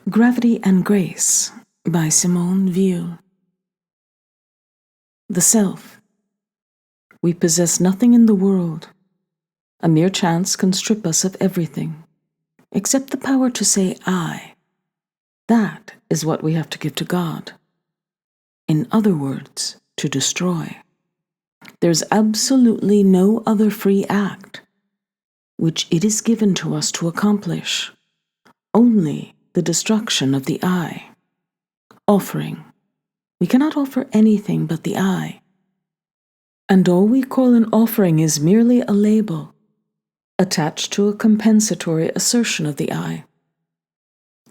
Gravity and Grace by Simone Weil. The Self. We possess nothing in the world. A mere chance can strip us of everything, except the power to say I. That is what we have to give to God. In other words, to destroy. There's absolutely no other free act which it is given to us to accomplish. Only the destruction of the I. Offering. We cannot offer anything but the I. And all we call an offering is merely a label, attached to a compensatory assertion of the I.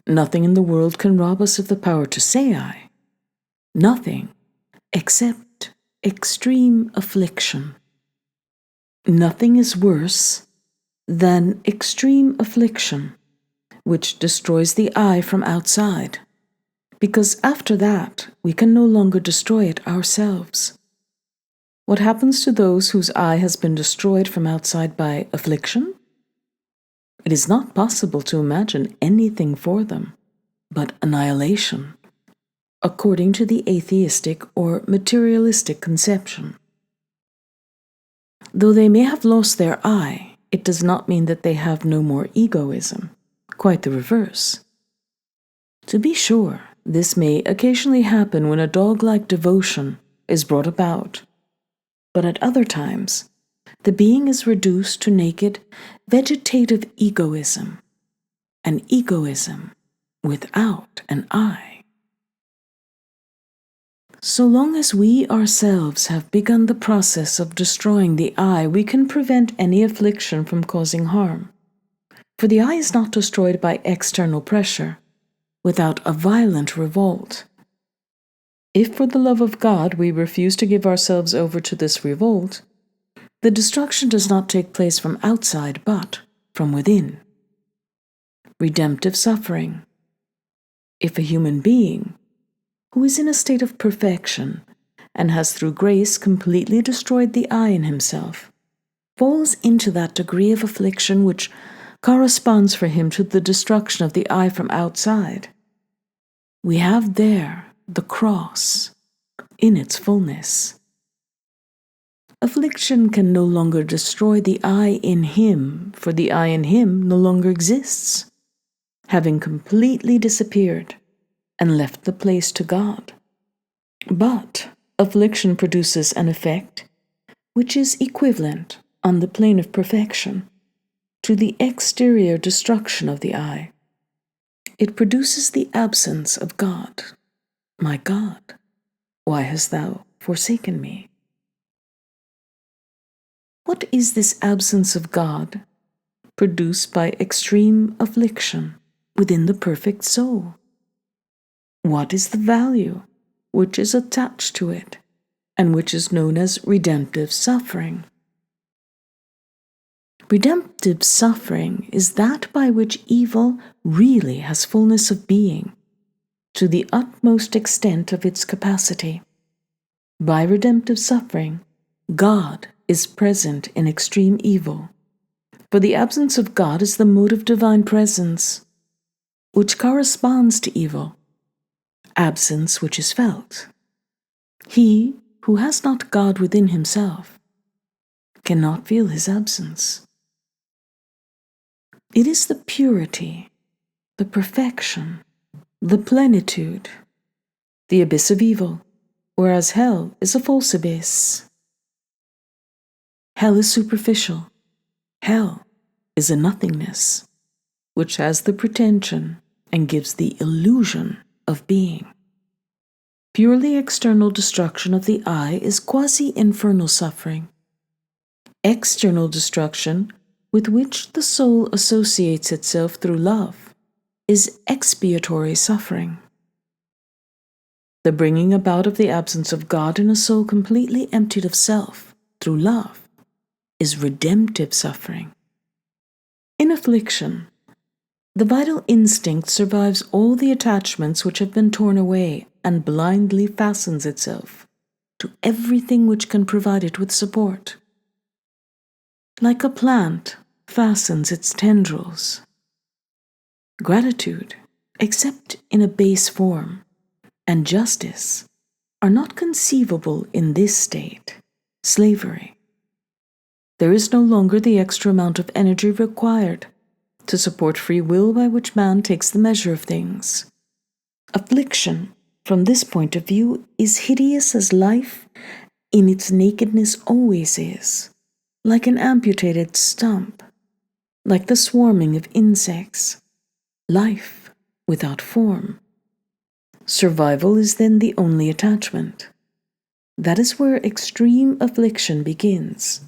Nothing in the world can rob us of the power to say I. Nothing, except extreme affliction. Nothing is worse than extreme affliction, which destroys the I from outside, because after that we can no longer destroy it ourselves. What happens to those whose I has been destroyed from outside by affliction? It is not possible to imagine anything for them but annihilation, according to the atheistic or materialistic conception. Though they may have lost their I, it does not mean that they have no more egoism. Quite the reverse. To be sure, this may occasionally happen when a dog-like devotion is brought about, but at other times, the being is reduced to naked vegetative egoism, an egoism without an I. So long as we ourselves have begun the process of destroying the I, we can prevent any affliction from causing harm. For the I is not destroyed by external pressure, without a violent revolt. If for the love of God we refuse to give ourselves over to this revolt, the destruction does not take place from outside, but from within. Redemptive suffering. If a human being, who is in a state of perfection and has through grace completely destroyed the I in himself, falls into that degree of affliction which corresponds for him to the destruction of the I from outside, we have there the cross in its fullness. Affliction can no longer destroy the I in him, for the I in him no longer exists, having completely disappeared and left the place to God. But affliction produces an effect which is equivalent on the plane of perfection to the exterior destruction of the I. It produces the absence of God. My God, why hast thou forsaken me? What is this absence of God produced by extreme affliction within the perfect soul? What is the value which is attached to it and which is known as redemptive suffering? Redemptive suffering is that by which evil really has fullness of being, to the utmost extent of its capacity. By redemptive suffering, God is present in extreme evil, for the absence of God is the mode of divine presence, which corresponds to evil, absence which is felt. He who has not God within himself cannot feel his absence. It is the purity, the perfection, the plenitude, the abyss of evil, whereas hell is a false abyss. Hell is superficial. Hell is a nothingness, which has the pretension and gives the illusion of being. Purely external destruction of the I is quasi-infernal suffering. External destruction, with which the soul associates itself through love, is expiatory suffering. The bringing about of the absence of God in a soul completely emptied of self through love is redemptive suffering. In affliction, the vital instinct survives all the attachments which have been torn away and blindly fastens itself to everything which can provide it with support. Like a plant fastens its tendrils. Gratitude except in a base form, and justice are not conceivable in this state, slavery. There is no longer the extra amount of energy required to support free will by which man takes the measure of things. Affliction, from this point of view, is hideous as life in its nakedness always is, like an amputated stump, like the swarming of insects, life without form. Survival is then the only attachment. That is where extreme affliction begins,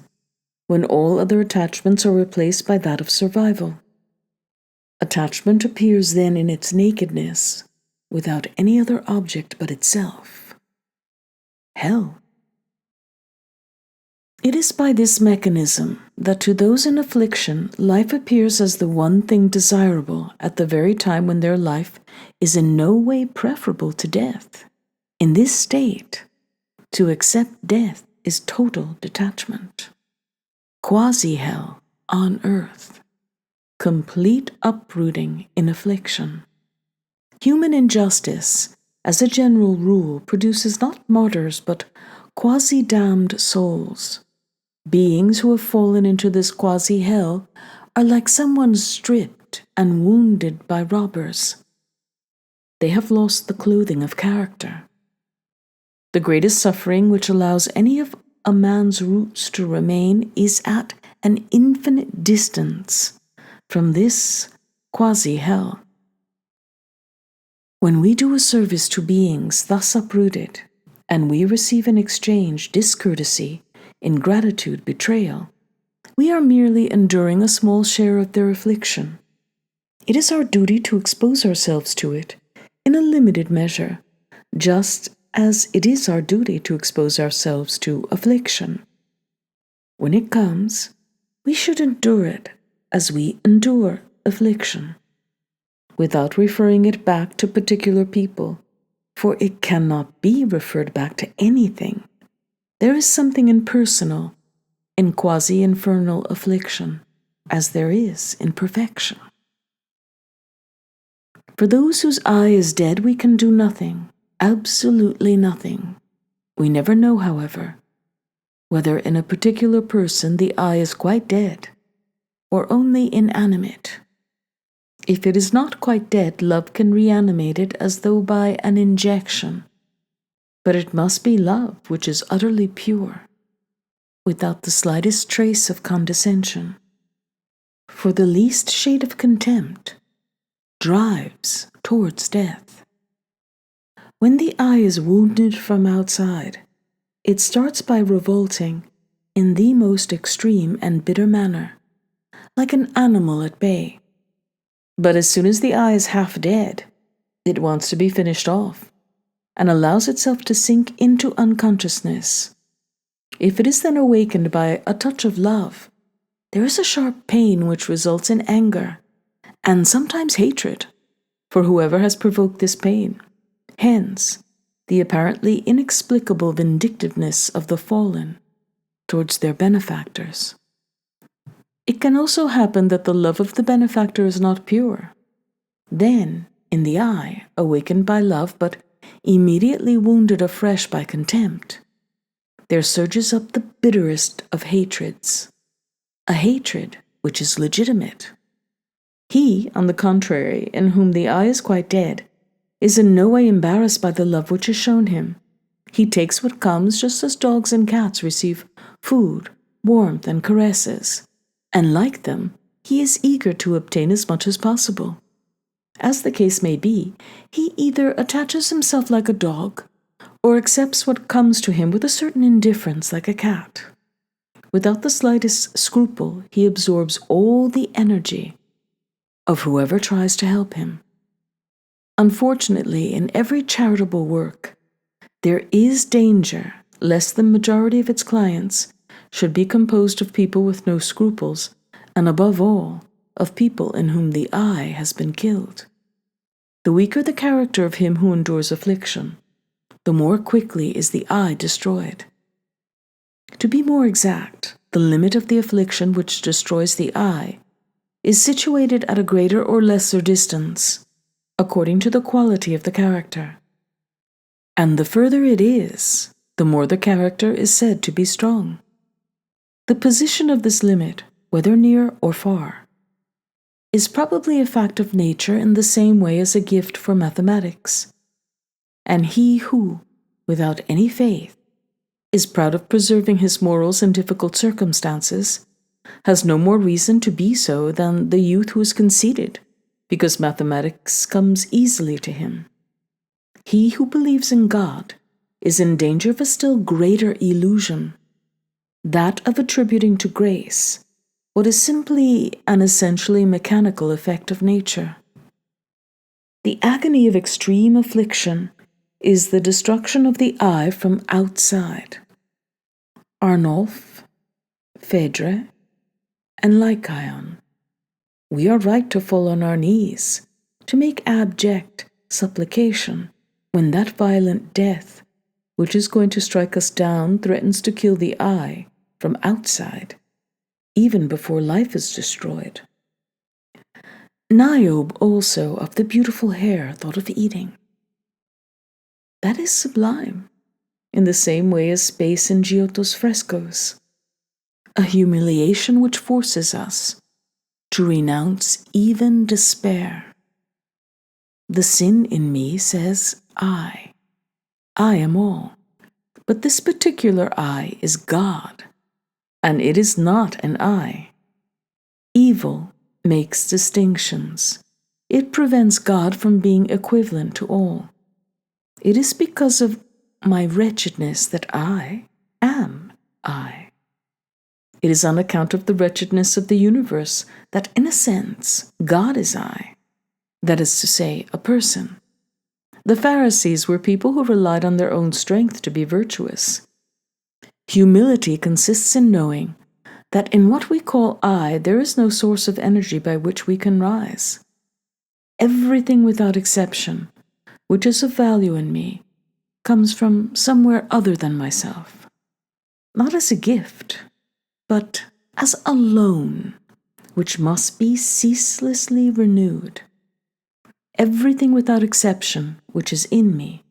when all other attachments are replaced by that of survival. Attachment appears then in its nakedness, without any other object but itself. Hell. It is by this mechanism that to those in affliction, life appears as the one thing desirable at the very time when their life is in no way preferable to death. In this state, to accept death is total detachment. Quasi-hell on earth. Complete uprooting in affliction. Human injustice, as a general rule, produces not martyrs but quasi-damned souls. Beings who have fallen into this quasi-hell are like someone stripped and wounded by robbers. They have lost the clothing of character. The greatest suffering which allows any of a man's roots to remain is at an infinite distance from this quasi-hell. When we do a service to beings thus uprooted, and we receive in exchange discourtesy, ingratitude, betrayal, we are merely enduring a small share of their affliction. It is our duty to expose ourselves to it in a limited measure, just as it is our duty to expose ourselves to affliction. When it comes, we should endure it as we endure affliction, without referring it back to particular people, for it cannot be referred back to anything. There is something impersonal in quasi-infernal affliction, as there is in perfection. For those whose eye is dead, we can do nothing, absolutely nothing. We never know, however, whether in a particular person the eye is quite dead or only inanimate. If it is not quite dead, love can reanimate it as though by an injection. But it must be love which is utterly pure, without the slightest trace of condescension. For the least shade of contempt drives towards death. When the eye is wounded from outside, it starts by revolting in the most extreme and bitter manner, like an animal at bay. But as soon as the eye is half dead, it wants to be finished off, and allows itself to sink into unconsciousness. If it is then awakened by a touch of love, there is a sharp pain which results in anger, and sometimes hatred, for whoever has provoked this pain. Hence, the apparently inexplicable vindictiveness of the fallen towards their benefactors. It can also happen that the love of the benefactor is not pure. Then, in the eye, awakened by love, but immediately wounded afresh by contempt, there surges up the bitterest of hatreds, a hatred which is legitimate. He, on the contrary, in whom the eye is quite dead, is in no way embarrassed by the love which is shown him. He takes what comes just as dogs and cats receive food, warmth, and caresses, and like them, he is eager to obtain as much as possible. As the case may be, he either attaches himself like a dog, or accepts what comes to him with a certain indifference like a cat. Without the slightest scruple, he absorbs all the energy of whoever tries to help him. Unfortunately, in every charitable work, there is danger lest the majority of its clients should be composed of people with no scruples, and above all, of people in whom the eye has been killed. The weaker the character of him who endures affliction, the more quickly is the eye destroyed. To be more exact, the limit of the affliction which destroys the eye is situated at a greater or lesser distance, according to the quality of the character. And the further it is, the more the character is said to be strong. The position of this limit, whether near or far, is probably a fact of nature in the same way as a gift for mathematics. And he who, without any faith, is proud of preserving his morals in difficult circumstances, has no more reason to be so than the youth who is conceited, because mathematics comes easily to him. He who believes in God is in danger of a still greater illusion, that of attributing to grace what is simply an essentially mechanical effect of nature. The agony of extreme affliction is the destruction of the I from outside. Arnulf, Phaedra, and Lycaon. We are right to fall on our knees, to make abject supplication, when that violent death, which is going to strike us down, threatens to kill the I from outside, even before life is destroyed. Niobe also of the beautiful hair thought of eating. That is sublime, in the same way as space in Giotto's frescoes, a humiliation which forces us to renounce even despair. The sin in me says, I am all, but this particular I is God, and it is not an I. Evil makes distinctions. It prevents God from being equivalent to all. It is because of my wretchedness that I am I. It is on account of the wretchedness of the universe that, in a sense, God is I, that is to say, a person. The Pharisees were people who relied on their own strength to be virtuous. Humility consists in knowing that in what we call I, there is no source of energy by which we can rise. Everything without exception, which is of value in me, comes from somewhere other than myself, not as a gift, but as a loan, which must be ceaselessly renewed. Everything without exception which is in me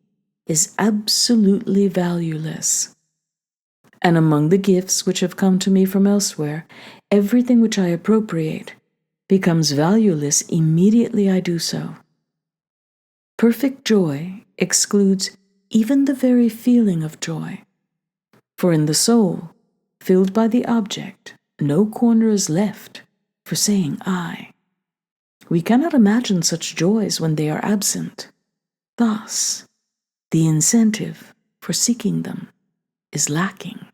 is absolutely valueless. And among the gifts which have come to me from elsewhere, everything which I appropriate becomes valueless immediately I do so. Perfect joy excludes even the very feeling of joy, for in the soul, filled by the object, no corner is left for saying I. We cannot imagine such joys when they are absent. Thus, the incentive for seeking them is lacking.